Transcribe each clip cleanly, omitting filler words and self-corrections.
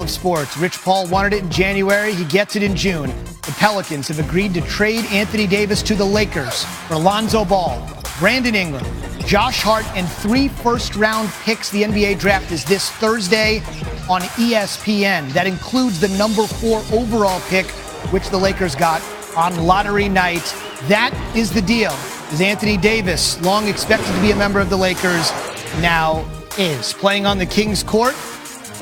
of sports. Rich Paul wanted it in January. He gets it in June. The Pelicans have agreed to trade Anthony Davis to the Lakers for Lonzo Ball, Brandon Ingram, Josh Hart, and 3 first-round picks. The NBA draft is this Thursday on ESPN. That includes the number 4 overall pick, which the Lakers got on lottery night. That is the deal. Is Anthony Davis, long expected to be a member of the Lakers, now is playing on the Kings court.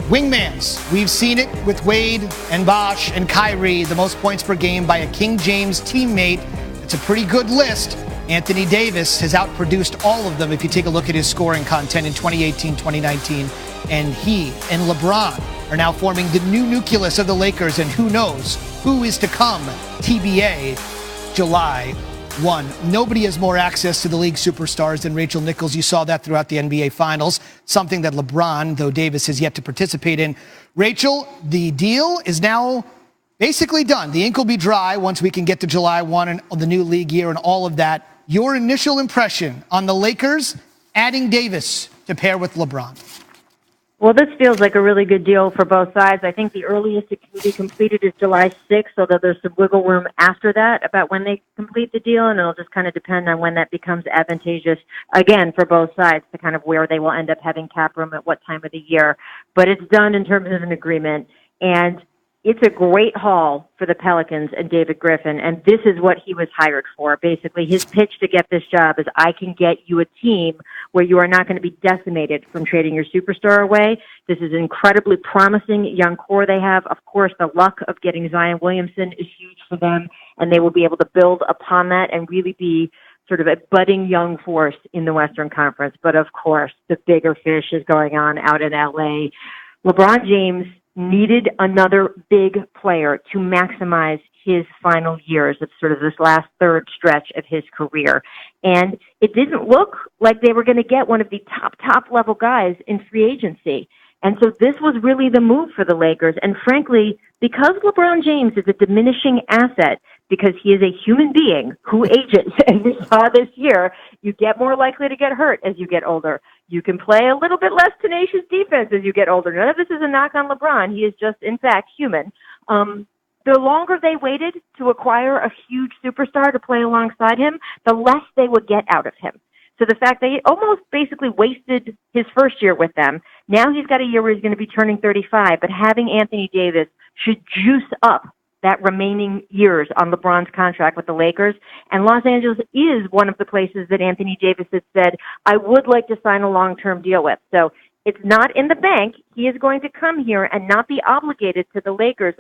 Wingmans. We've seen it with Wade and Bosh and Kyrie, the most points per game by a King James teammate. It's a pretty good list. Anthony Davis has outproduced all of them if you take a look at his scoring content in 2018, 2019. And he and LeBron are now forming the new nucleus of the Lakers, and who knows who is to come. TBA, July 1. Nobody has more access to the league superstars than Rachel Nichols. You saw that throughout the NBA Finals, something that LeBron, though Davis, has yet to participate in. Rachel, the deal is now basically done. The ink will be dry once we can get to July 1 and the new league year and all of that. Your initial impression on the Lakers adding Davis to pair with LeBron? Well, this feels like a really good deal for both sides. I think the earliest it can be completed is July 6th, although there's some wiggle room after that about when they complete the deal, and it'll just kind of depend on when that becomes advantageous, again, for both sides to kind of where they will end up having cap room at what time of the year. But it's done in terms of an agreement, and it's a great haul for the Pelicans and David Griffin, and this is what he was hired for. Basically, his pitch to get this job is, I can get you a team where you are not going to be decimated from trading your superstar away. This is an incredibly promising young core they have. Of course, the luck of getting Zion Williamson is huge for them, and they will be able to build upon that and really be sort of a budding young force in the Western Conference. But of course, the bigger fish is going on out in LA. LeBron James needed another big player to maximize his final years of sort of this last third stretch of his career. And it didn't look like they were going to get one of the top level guys in free agency. And so this was really the move for the Lakers. And frankly, because LeBron James is a diminishing asset, because he is a human being who ages, and we saw this year, you get more likely to get hurt as you get older. You can play a little bit less tenacious defense as you get older. None of this is a knock on LeBron. He is just, in fact, human. The longer they waited to acquire a huge superstar to play alongside him, the less they would get out of him. So the fact that he almost basically wasted his first year with them, now he's got a year where he's going to be turning 35, but having Anthony Davis should juice up that remaining years on LeBron's contract with the Lakers. And Los Angeles is one of the places that Anthony Davis has said, I would like to sign a long-term deal with. So it's not in the bank. He is going to come here and not be obligated to the Lakers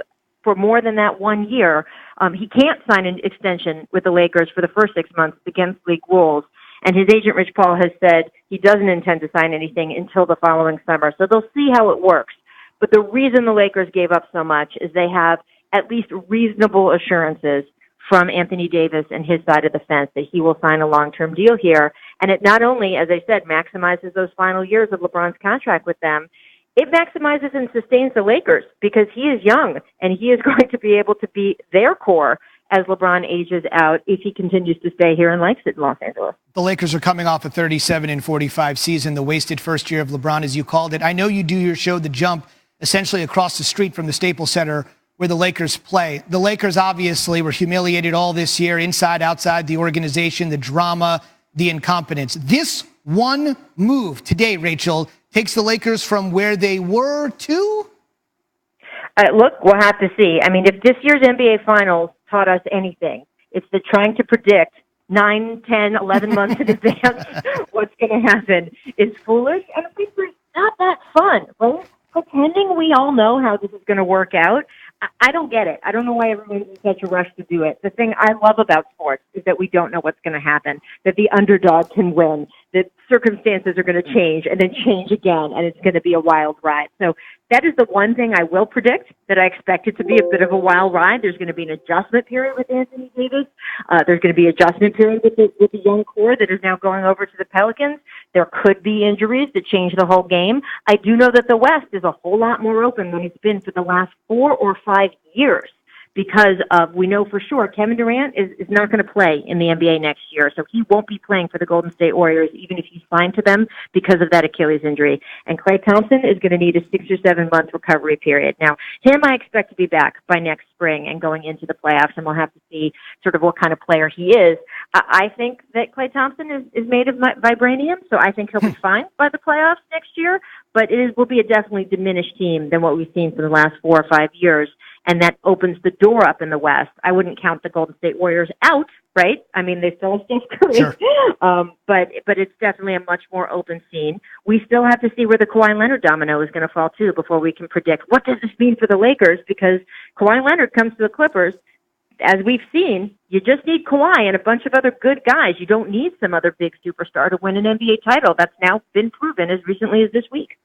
for more than that 1 year. He can't sign an extension with the Lakers for the first 6 months against league rules. And his agent, Rich Paul, has said he doesn't intend to sign anything until the following summer. So they'll see how it works. But the reason the Lakers gave up so much is they have at least reasonable assurances from Anthony Davis and his side of the fence that he will sign a long-term deal here. And it not only, as I said, maximizes those final years of LeBron's contract with them, it maximizes and sustains the Lakers because he is young and he is going to be able to be their core as LeBron ages out if he continues to stay here and likes it in Los Angeles. The Lakers are coming off a 37-45 season, the wasted first year of LeBron, as you called it. I know you do your show, The Jump, essentially across the street from the Staples Center where the Lakers play. The Lakers obviously were humiliated all this year, inside, outside the organization, the drama, the incompetence. This one move today, Rachel, takes the Lakers from where they were to? Look, we'll have to see. I mean, if this year's NBA Finals taught us anything, it's that trying to predict 9, 10, 11 months in advance what's going to happen is foolish, and it's not that fun, right? Pretending we all know how this is going to work out, I don't get it. I don't know why everyone's in such a rush to do it. The thing I love about sports is that we don't know what's going to happen, that the underdog can win, that circumstances are going to change and then change again, and it's going to be a wild ride. So that is the one thing I will predict, that I expect it to be a bit of a wild ride. There's going to be an adjustment period with Anthony Davis. There's going to be an adjustment period with the young core that is now going over to the Pelicans. There could be injuries that change the whole game. I do know that the West is a whole lot more open than it's been for the last 4 or 5 years. because we know for sure Kevin Durant is not going to play in the NBA next year, so he won't be playing for the Golden State Warriors, even if he's signed to them because of that Achilles injury. And Klay Thompson is going to need a 6 or 7 month recovery period. Now, him I expect to be back by next spring and going into the playoffs, and we'll have to see sort of what kind of player he is. I think that Klay Thompson is made of vibranium, so I think he'll be fine by the playoffs next year, but will be a definitely diminished team than what we've seen for the last 4 or 5 years. And that opens the door up in the West. I wouldn't count the Golden State Warriors out, right? I mean, they still have Steph Curry. Sure. But it's definitely a much more open scene. We still have to see where the Kawhi Leonard domino is going to fall, too, before we can predict what does this mean for the Lakers, because Kawhi Leonard comes to the Clippers. As we've seen, you just need Kawhi and a bunch of other good guys. You don't need some other big superstar to win an NBA title. That's now been proven as recently as this week.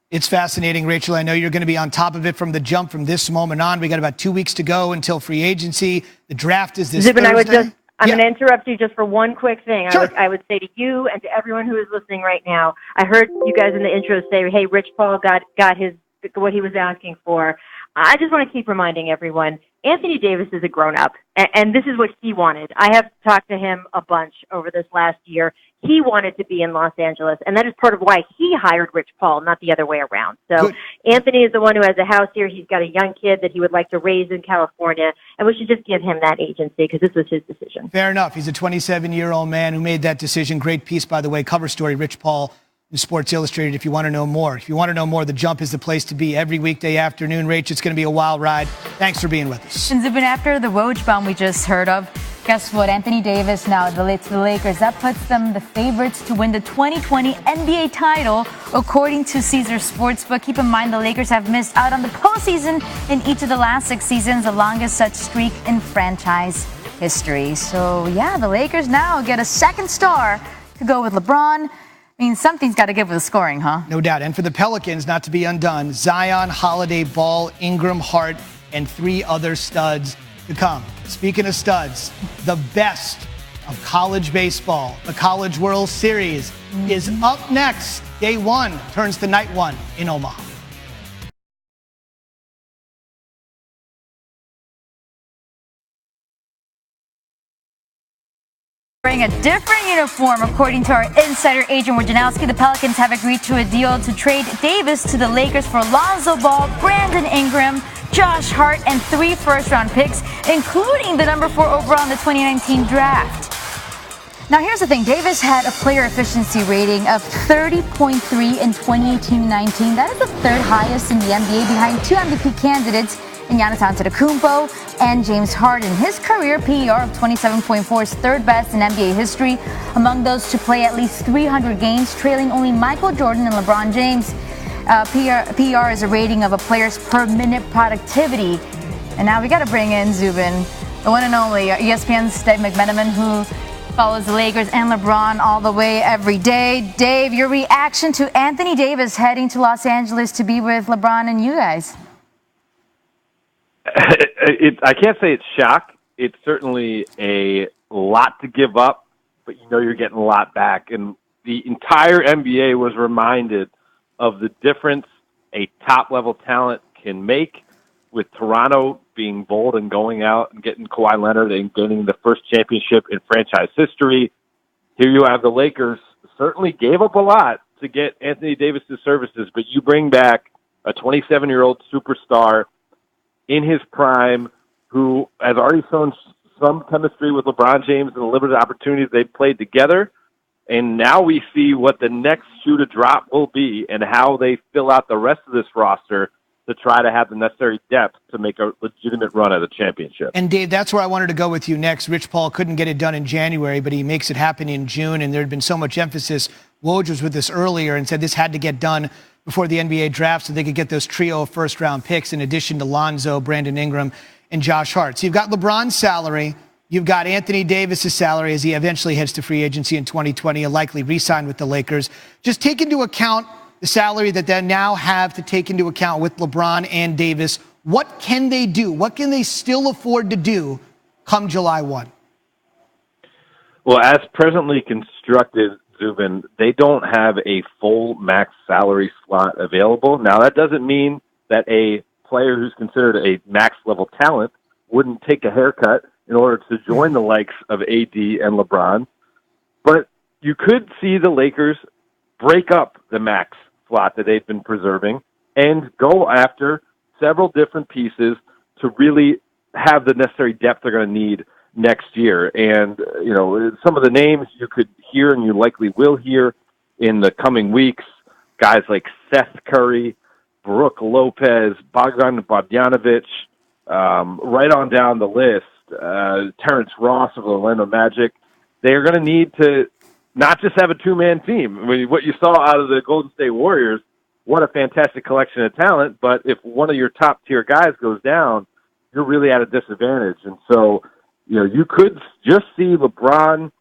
It's fascinating, Rachel. I know you're going to be on top of it from the jump from this moment on. We got about 2 weeks to go until free agency. The draft is this Zubin, Thursday. I'm going to interrupt you just for one quick thing. Sure. I would say to you and to everyone who is listening right now, I heard you guys in the intro say, hey, Rich Paul got his what he was asking for. I just want to keep reminding everyone, Anthony Davis is a grown-up, and this is what he wanted. I have talked to him a bunch over this last year. He wanted to be in Los Angeles, and that is part of why he hired Rich Paul, not the other way around. So Good. Anthony is the one who has a house here. He's got a young kid that he would like to raise in California, and we should just give him that agency because this was his decision. Fair enough. He's a 27-year-old man who made that decision. Great piece, by the way, cover story, Rich Paul in Sports Illustrated, if you want to know more. If you want to know more, The Jump is the place to be every weekday afternoon. Rach, it's going to be a wild ride. Thanks for being with us. And Zubin, after the Woj bomb we just heard of, guess what? Anthony Davis now to the Lakers. That puts them the favorites to win the 2020 NBA title, according to Caesar Sportsbook. Keep in mind the Lakers have missed out on the postseason in each of the last 6 seasons, the longest such streak in franchise history. So, yeah, the Lakers now get a second star to go with LeBron. I mean, something's got to give with the scoring, huh? No doubt. And for the Pelicans, not to be undone, Zion, Holiday, Ball, Ingram, Hart, and 3 other studs to come. Speaking of studs, the best of college baseball, the College World Series, is up next. Day 1 turns to night 1 in Omaha. Wearing a different uniform, according to our insider Adrian Wojnarowski. The Pelicans have agreed to a deal to trade Davis to the Lakers for Lonzo Ball, Brandon Ingram, Josh Hart, and 3 first-round picks, including the number 4 overall in the 2019 draft. Now, here's the thing. Davis had a player efficiency rating of 30.3 in 2018-19. That is the 3rd highest in the NBA, behind 2 MVP candidates in Giannis Antetokounmpo and James Harden. His career PER of 27.4 is 3rd best in NBA history among those to play at least 300 games, trailing only Michael Jordan and LeBron James. PER is a rating of a player's per minute productivity. And now we got to bring in Zubin, the one and only ESPN's Dave McMenamin, who follows the Lakers and LeBron all the way every day. Dave, your reaction to Anthony Davis heading to Los Angeles to be with LeBron and you guys? I can't say it's shock. It's certainly a lot to give up, but you know you're getting a lot back. And the entire NBA was reminded of the difference a top-level talent can make, with Toronto being bold and going out and getting Kawhi Leonard and getting the first championship in franchise history. Here you have the Lakers certainly gave up a lot to get Anthony Davis' services, but you bring back a 27-year-old superstar in his prime, who has already shown some chemistry with LeBron James and the limited opportunities they've played together. And now we see what the next shoe to drop will be and how they fill out the rest of this roster to try to have the necessary depth to make a legitimate run at a championship. And Dave, that's where I wanted to go with you next. Rich Paul couldn't get it done in January, but he makes it happen in June, and there had been so much emphasis. Woj was with this earlier and said this had to get done before the NBA draft so they could get those trio of first-round picks in addition to Lonzo, Brandon Ingram, and Josh Hart. So you've got LeBron's salary. You've got Anthony Davis' salary as he eventually heads to free agency in 2020 and likely re-sign with the Lakers. Just take into account the salary that they now have to take into account with LeBron and Davis. What can they do? What can they still afford to do come July 1? Well, as presently constructed, Zubin, they don't have a full max salary slot available. Now, that doesn't mean that a player who's considered a max-level talent wouldn't take a haircut in order to join the likes of AD and LeBron. But you could see the Lakers break up the max slot that they've been preserving and go after several different pieces to really have the necessary depth they're going to need next year. And, some of the names you could hear and you likely will hear in the coming weeks, guys like Seth Curry, Brooke Lopez, Bogdan Bogdanovic, right on down the list, Terrence Ross of the Orlando Magic. They are going to need to not just have a two-man team. I mean, what you saw out of the Golden State Warriors, what a fantastic collection of talent, but if one of your top-tier guys goes down, you're really at a disadvantage. And so, you could just see LeBron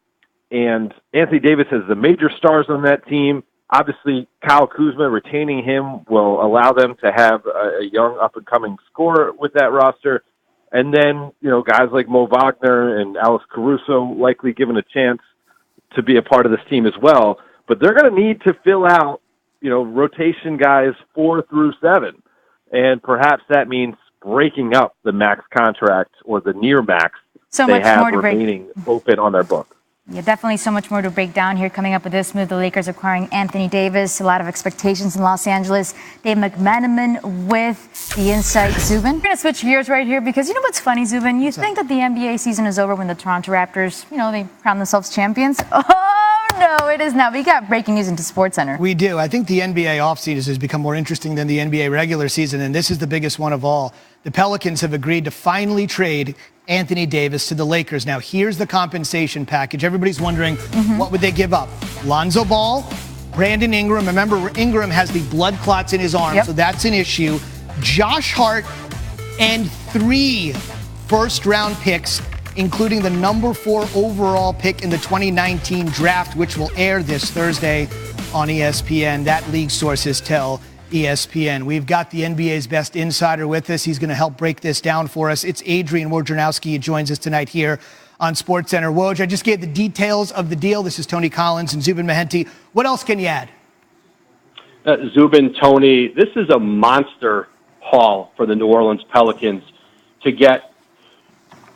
and Anthony Davis as the major stars on that team. Obviously, Kyle Kuzma, retaining him will allow them to have a young up-and-coming scorer with that roster. And then, guys like Mo Wagner and Alex Caruso likely given a chance to be a part of this team as well. But they're going to need to fill out, rotation guys 4 through 7. And perhaps that means breaking up the max contract or the near max so they much have more to remaining open on their book. Yeah, definitely so much more to break down here. Coming up with this move, the Lakers acquiring Anthony Davis. A lot of expectations in Los Angeles. Dave McMenamin with the insight. Zubin, we're going to switch gears right here because you know what's funny, Zubin? You think that the NBA season is over when the Toronto Raptors, they crown themselves champions? Oh, no, it is not. We got breaking news into SportsCenter. We do. I think the NBA offseason has become more interesting than the NBA regular season, and this is the biggest one of all. The Pelicans have agreed to finally trade Anthony Davis to the Lakers. Now, here's the compensation package. Everybody's wondering, what would they give up? Lonzo Ball, Brandon Ingram. Remember, Ingram has the blood clots in his arm, so that's an issue. Josh Hart and 3 first-round picks, including the number 4 overall pick in the 2019 draft, which will air this Thursday on ESPN. That league sources tell ESPN. We've got the NBA's best insider with us. He's going to help break this down for us. It's Adrian Wojnarowski. He joins us tonight here on SportsCenter. Woj, I just gave the details of the deal. This is Tony Collins and Zubin Mehenti. What else can you add? Zubin, Tony, this is a monster haul for the New Orleans Pelicans to get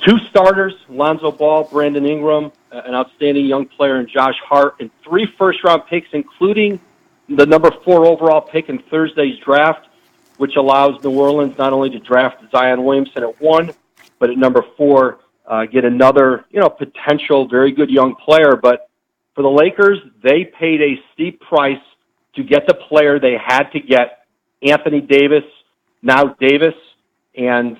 2 starters, Lonzo Ball, Brandon Ingram, an outstanding young player in Josh Hart, and 3 first-round picks, including the number 4 overall pick in Thursday's draft, which allows New Orleans not only to draft Zion Williamson at 1, but at number 4, get another, potential very good young player. But for the Lakers, they paid a steep price to get the player they had to get, Anthony Davis. Now Davis and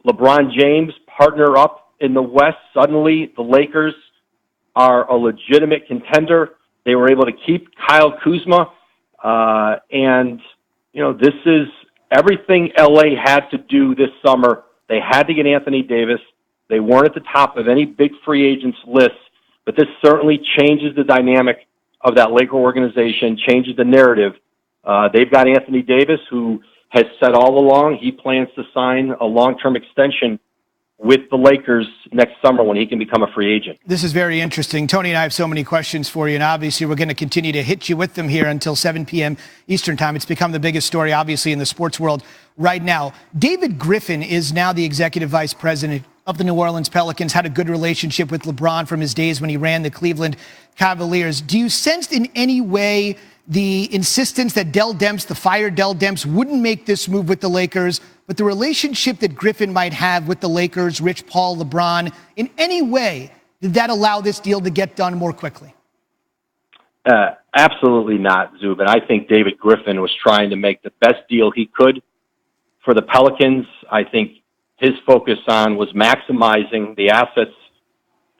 LeBron James partner up in the West. Suddenly, the Lakers are a legitimate contender. They were able to keep Kyle Kuzma. And, this is everything LA had to do this summer. They had to get Anthony Davis. They weren't at the top of any big free agents list, but this certainly changes the dynamic of that Laker organization, changes the narrative. They've got Anthony Davis, who has said all along he plans to sign a long-term extension with the Lakers next summer when he can become a free agent. This is very interesting. Tony and I have so many questions for you, and obviously we're going to continue to hit you with them here until 7 p.m. Eastern time. It's become the biggest story, obviously, in the sports world right now. David Griffin is now the executive vice president of the New Orleans Pelicans, had a good relationship with LeBron from his days when he ran the Cleveland Cavaliers. Do you sense in any way the insistence that Dell Demps, the fired Dell Demps, wouldn't make this move with the Lakers, but the relationship that Griffin might have with the Lakers, Rich Paul, LeBron, in any way, did that allow this deal to get done more quickly? Absolutely not, Zubin. I think David Griffin was trying to make the best deal he could for the Pelicans. I think his focus on was maximizing the assets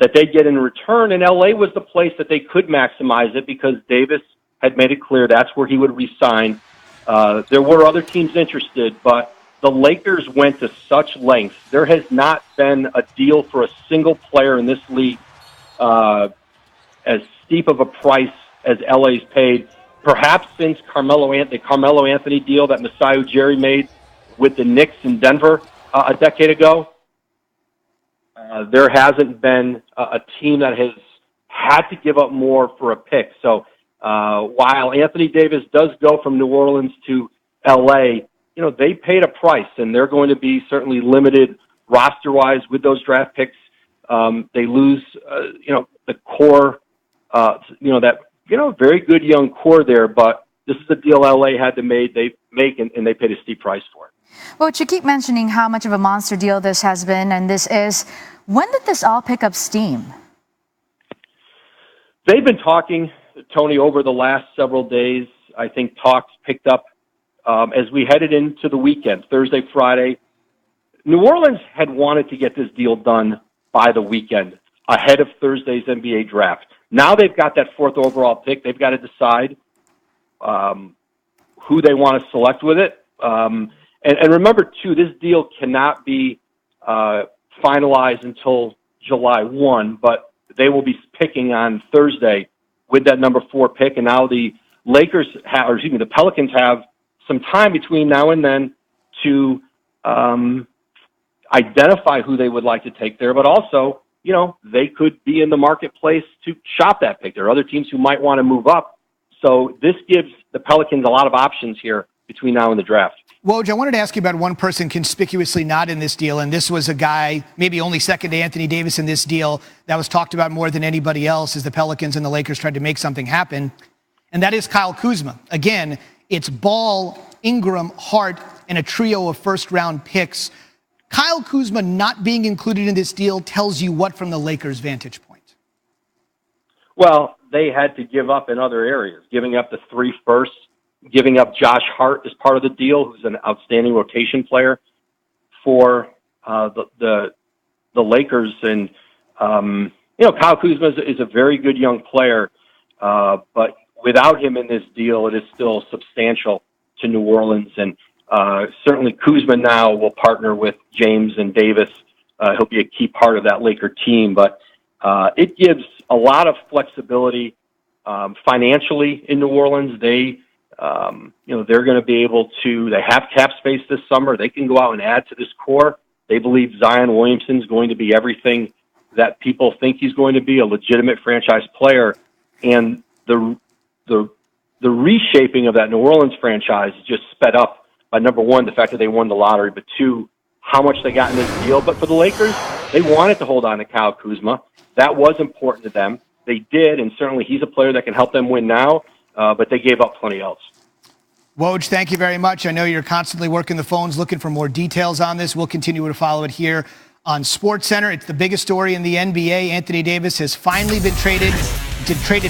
that they get in return, and LA was the place that they could maximize it because Davis had made it clear that's where he would resign. There were other teams interested, but the Lakers went to such lengths. There has not been a deal for a single player in this league as steep of a price as LA's paid, perhaps since the Carmelo Anthony deal that Masai Ujiri made with the Knicks in Denver a decade ago. There hasn't been a team that has had to give up more for a pick. So while Anthony Davis does go from New Orleans to LA, they paid a price, and they're going to be certainly limited roster-wise with those draft picks. They lose, the core, very good young core there, but this is a deal LA had to make, and they paid a steep price for it. Well, you keep mentioning how much of a monster deal this has been, and this is. When did this all pick up steam? They've been talking, Tony, over the last several days. I think talks picked up as we headed into the weekend, Thursday, Friday. New Orleans had wanted to get this deal done by the weekend, ahead of Thursday's NBA draft. Now they've got that 4th overall pick. They've got to decide who they want to select with it. And remember, too, this deal cannot be finalized until July 1, but they will be picking on Thursday with that number 4 pick. And now the the Pelicans have some time between now and then to identify who they would like to take there, but also, they could be in the marketplace to shop that pick. There are other teams who might want to move up. So this gives the Pelicans a lot of options here between now and the draft. Woj, I wanted to ask you about one person conspicuously not in this deal, and this was a guy maybe only second to Anthony Davis in this deal that was talked about more than anybody else as the Pelicans and the Lakers tried to make something happen, and that is Kyle Kuzma. Again, it's Ball, Ingram, Hart, and a trio of first-round picks. Kyle Kuzma not being included in this deal tells you what from the Lakers' vantage point? Well, they had to give up in other areas, giving up the 3 firsts, giving up Josh Hart as part of the deal, who's an outstanding rotation player for the Lakers. And, Kyle Kuzma is a very good young player, but without him in this deal, it is still substantial to New Orleans. And certainly Kuzma now will partner with James and Davis. He'll be a key part of that Laker team, but it gives a lot of flexibility financially in New Orleans. They're going to be able to, they have cap space this summer. They can go out and add to this core. They believe Zion Williamson is going to be everything that people think he's going to be, a legitimate franchise player. And the reshaping of that New Orleans franchise is just sped up by, number one, the fact that they won the lottery, but two, how much they got in this deal. But for the Lakers, they wanted to hold on to Kyle Kuzma. That was important to them. They did, and certainly he's a player that can help them win now, but they gave up plenty else. Woj, thank you very much. I know you're constantly working the phones looking for more details on this. We'll continue to follow it here on SportsCenter. It's the biggest story in the NBA. Anthony Davis has finally been traded